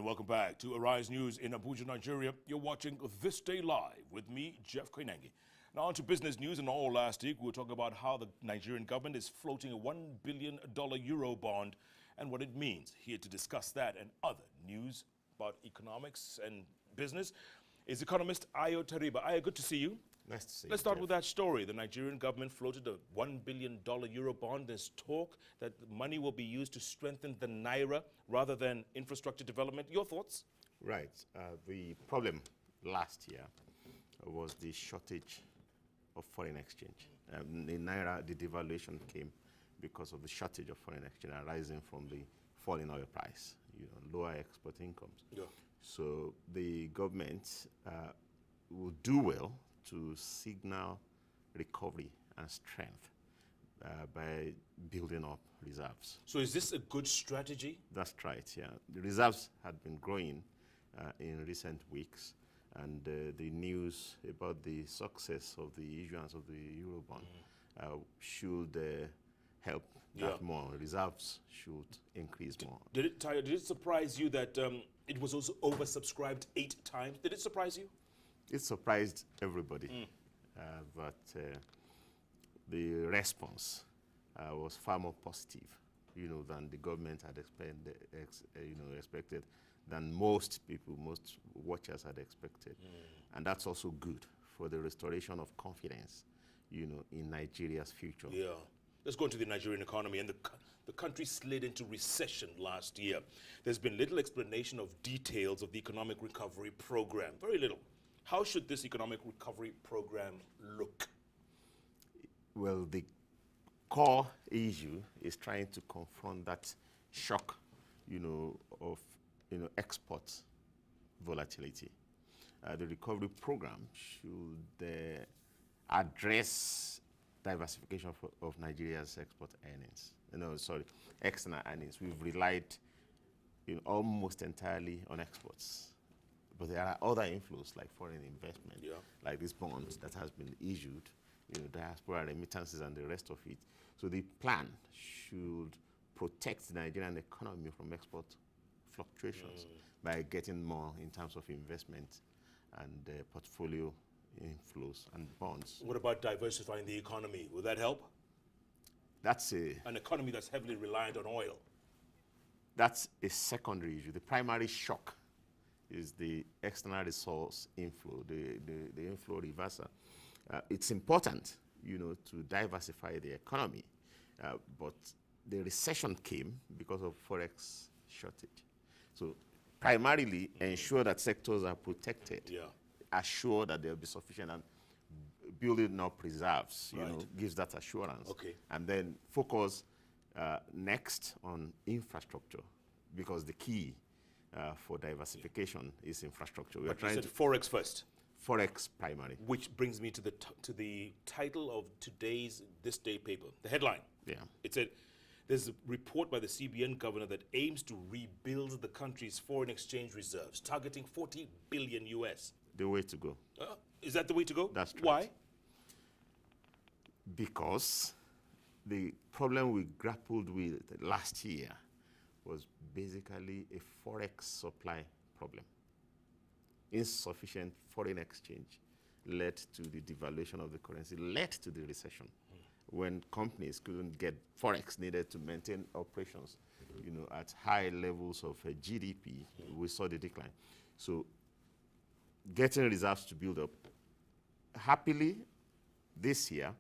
welcome back to Arise News in Abuja, Nigeria. You're watching This Day Live with me, Jeff Koinange. Now on to business news. And all last week, we were talking about how the Nigerian government is floating a $1 billion Eurobond and what it means. Here to discuss that and other news about economics and business is economist Ayo Teriba. Ayo, good to see you. Nice to see you. Let's start Jeff. with that story. The Nigerian government floated a $1 billion Eurobond. There's talk that the money will be used to strengthen the Naira rather than infrastructure development. Your thoughts? Right. The problem last year was the shortage of foreign exchange. In Naira, the devaluation came because of the shortage of foreign exchange arising from the fall in oil price, lower export incomes. Yeah. So the government will do well to signal recovery and strength by building up reserves. So is this a good strategy? That's right, yeah. The reserves had been growing in recent weeks, and the news about the success of the issuance of the Eurobond should help that more. Reserves should increase more. Did it surprise you that it was also oversubscribed 8 times? Did it surprise you? It surprised everybody, but the response was far more positive, than the government had expected, than most people, most watchers had expected, and that's also good for the restoration of confidence, in Nigeria's future. Yeah. Let's go into the Nigerian economy. And the country slid into recession last year. There's been little explanation of details of the economic recovery program. Very little. How should this economic recovery program look? Well, the core issue is trying to confront that shock, of export volatility. The recovery program should address diversification of Nigeria's export earnings. External earnings. We've relied almost entirely on exports. But there are other inflows like foreign investment, like this bond that has been issued, diaspora remittances and the rest of it. So the plan should protect the Nigerian economy from export fluctuations by getting more in terms of investment and portfolio inflows and bonds. What about diversifying the economy? Will that help? That's an economy that's heavily reliant on oil. That's a secondary issue. The primary shock is the external resource inflow, the inflow reversal. It's important, to diversify the economy, but the recession came because of forex shortage. So primarily ensure that sectors are protected, assure that there will be sufficient, and building up reserves, gives that assurance. Okay. And then focus next on infrastructure, because the key for diversification is infrastructure. We are trying to forex first. Forex primary. Which brings me to the title of today's This Day paper, the headline. Yeah. It said, there's a report by the CBN governor that aims to rebuild the country's foreign exchange reserves, targeting 40 billion US. The way to go. Is that the way to go? That's right. Why? Because the problem we grappled with last year was basically a forex supply problem. Insufficient foreign exchange led to the devaluation of the currency, led to the recession. When companies couldn't get forex needed to maintain operations, at high levels of GDP, we saw the decline. So getting reserves to build up. Happily, this year,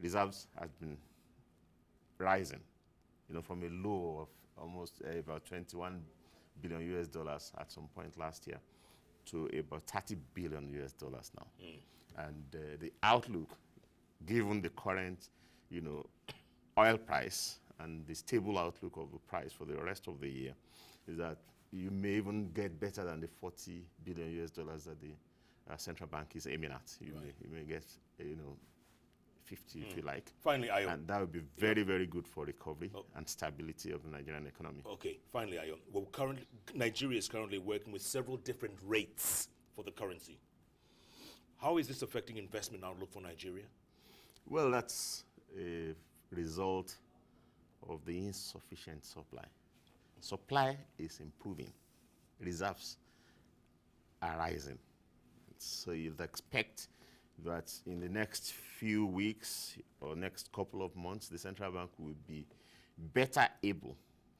reserves have been rising, from a low of almost about 21 billion US dollars at some point last year to about 30 billion US dollars now. And the outlook, given the current, oil price and the stable outlook of the price for the rest of the year, is that you may even get better than the 40 billion US dollars that the central bank is aiming at. You may get, 50 if you like. Finally, Ayo. And that would be very, very good for recovery and stability of the Nigerian economy. Okay, finally, Ayo. Well, Nigeria is currently working with several different rates for the currency. How is this affecting investment outlook for Nigeria? Well, that's a result of the insufficient supply. Supply is improving, reserves are rising. So you'd expect that in the next few weeks or next couple of months, the central bank will be better able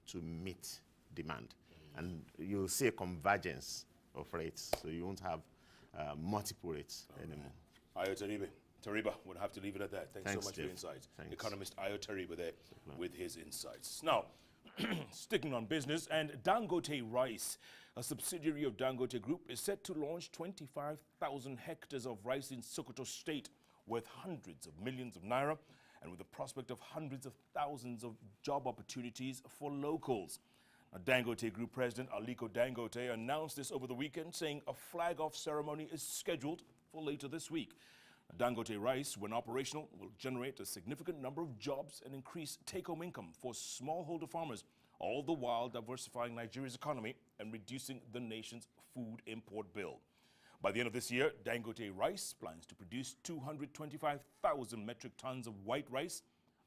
to meet demand. And you'll see a convergence of rates, so you won't have multiple rates anymore. Ayo Teriba, we'll have to leave it at that. Thanks so much Jeff. for your insights. Thanks. Economist Ayo Teriba there with his insights. Now, sticking on business, and Dangote Rice, a subsidiary of Dangote Group, is set to launch 25,000 hectares of rice in Sokoto State, worth hundreds of millions of naira, and with the prospect of hundreds of thousands of job opportunities for locals. Now, Dangote Group President Aliko Dangote announced this over the weekend, saying a flag-off ceremony is scheduled for later this week. Dangote Rice, when operational, will generate a significant number of jobs and increase take-home income for smallholder farmers, all the while diversifying Nigeria's economy and reducing the nation's food import bill. By the end of this year, Dangote Rice plans to produce 225,000 metric tons of white rice,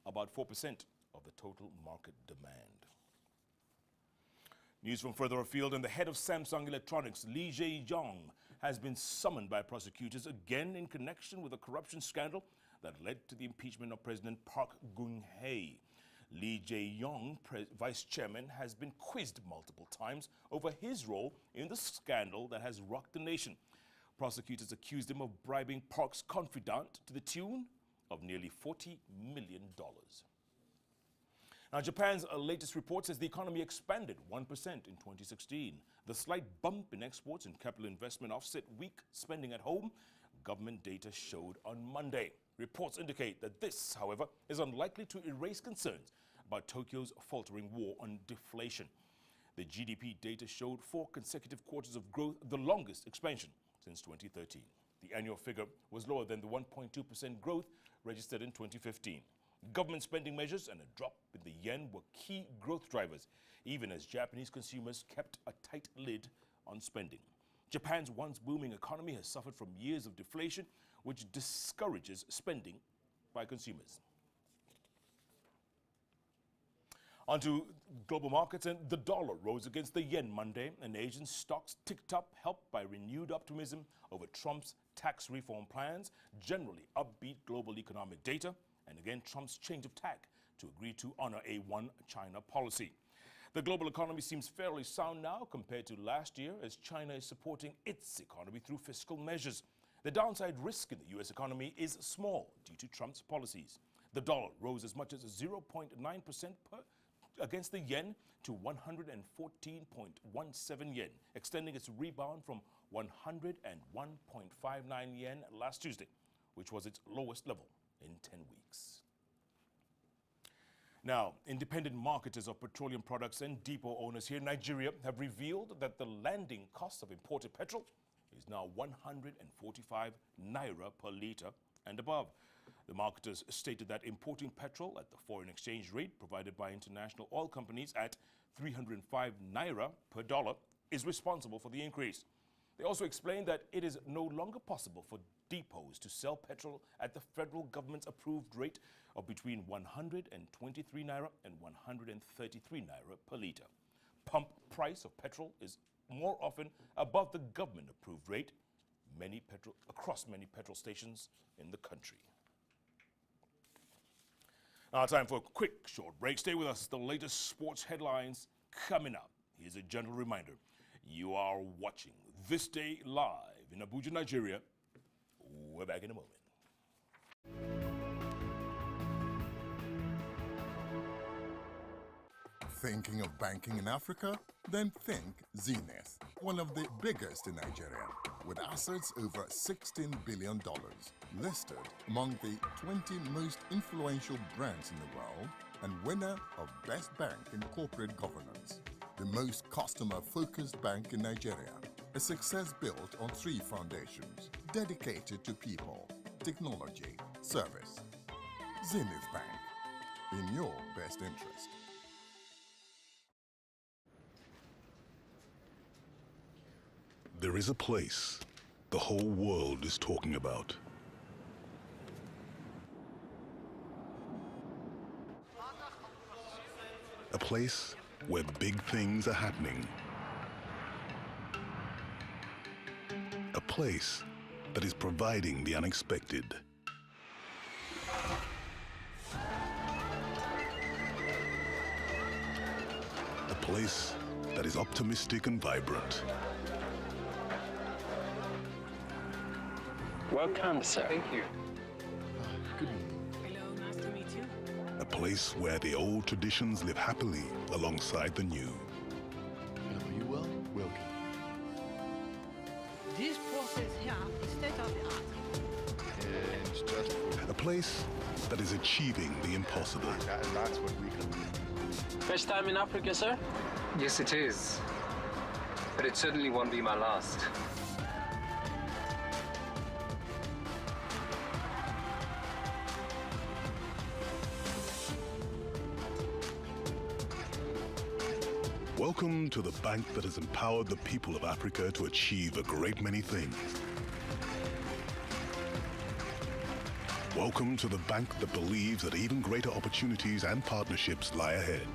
about 4% of the total market demand. News from further afield, and the head of Samsung Electronics, Lee Jae-yong, has been summoned by prosecutors again in connection with a corruption scandal that led to the impeachment of President Park Geun-hye. Lee Jae-yong, vice chairman, has been quizzed multiple times over his role in the scandal that has rocked the nation. Prosecutors accused him of bribing Park's confidant to the tune of nearly $40 million. Now, Japan's latest report says the economy expanded 1% in 2016. The slight bump in exports and capital investment offset weak spending at home, government data showed on Monday. Reports indicate that this, however, is unlikely to erase concerns about Tokyo's faltering war on deflation. The GDP data showed 4 consecutive quarters of growth, the longest expansion since 2013. The annual figure was lower than the 1.2% growth registered in 2015. Government spending measures and a drop in the yen were key growth drivers, even as Japanese consumers kept a tight lid on spending. Japan's once booming economy has suffered from years of deflation, which discourages spending by consumers. On to global markets, and the dollar rose against the yen Monday, and Asian stocks ticked up, helped by renewed optimism over Trump's tax reform plans, generally upbeat global economic data, and again Trump's change of tack to agree to honor a one-China policy. The global economy seems fairly sound now compared to last year, as China is supporting its economy through fiscal measures. The downside risk in the U.S. economy is small due to Trump's policies. The dollar rose as much as 0.9% against the yen to 114.17 yen, extending its rebound from 101.59 yen last Tuesday, which was its lowest level in 10 weeks. Now, independent marketers of petroleum products and depot owners here in Nigeria have revealed that the landing cost of imported petrol is now 145 naira per litre and above. The marketers stated that importing petrol at the foreign exchange rate provided by international oil companies at 305 naira per dollar is responsible for the increase. They also explained that it is no longer possible for depots to sell petrol at the federal government's approved rate of between 123 naira and 133 naira per litre. Pump price of petrol is more often above the government approved rate across many petrol stations in the country. Now, time for a quick short break. Stay with us. The latest sports headlines coming up. Here's a gentle reminder. You are watching This Day live in Abuja, Nigeria. We're back in a moment. Thinking of banking in Africa? Then think Zenith, one of the biggest in Nigeria, with assets over $16 billion, listed among the 20 most influential brands in the world, and winner of Best Bank in Corporate Governance. The most customer-focused bank in Nigeria, a success built on 3 foundations, dedicated to people, technology, service. Zenith Bank, in your best interest. There is a place the whole world is talking about. A place where big things are happening. place that is providing the unexpected. A place that is optimistic and vibrant. Welcome, sir. Thank you. Hello, nice to meet you. A place where the old traditions live happily alongside the new. Are you well? Welcome. This process here is state of the art. And just A place that is achieving the impossible. that's what we can do. First time in Africa, sir? Yes, it is. But it certainly won't be my last. Welcome to the bank that has empowered the people of Africa to achieve a great many things. Welcome to the bank that believes that even greater opportunities and partnerships lie ahead.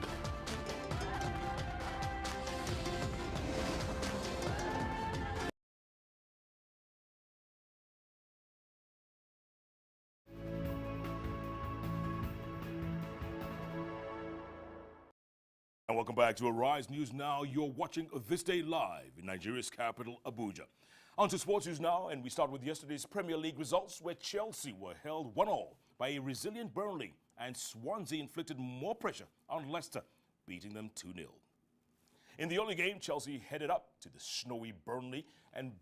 And welcome back to Arise News Now. You're watching This Day live in Nigeria's capital, Abuja. On to sports news now, and we start with yesterday's Premier League results, where Chelsea were held 1-1 by a resilient Burnley, and Swansea inflicted more pressure on Leicester, beating them 2-0. In the only game, Chelsea headed up to the snowy Burnley and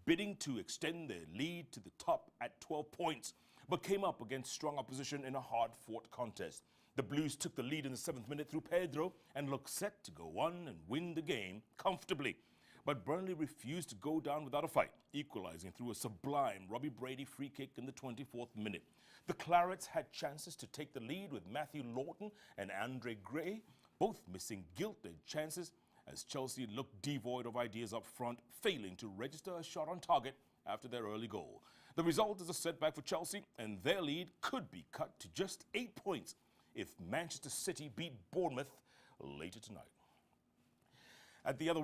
bidding to extend their lead to the top at 12 points, but came up against strong opposition in a hard-fought contest. The Blues took the lead in the 7th minute through Pedro and looked set to go on and win the game comfortably. But Burnley refused to go down without a fight, equalizing through a sublime Robbie Brady free kick in the 24th minute. The Clarets had chances to take the lead with Matthew Lawton and Andre Gray, both missing gilt-edged chances as Chelsea looked devoid of ideas up front, failing to register a shot on target after their early goal. The result is a setback for Chelsea, and their lead could be cut to just 8 points if Manchester City beat Bournemouth later tonight. At the other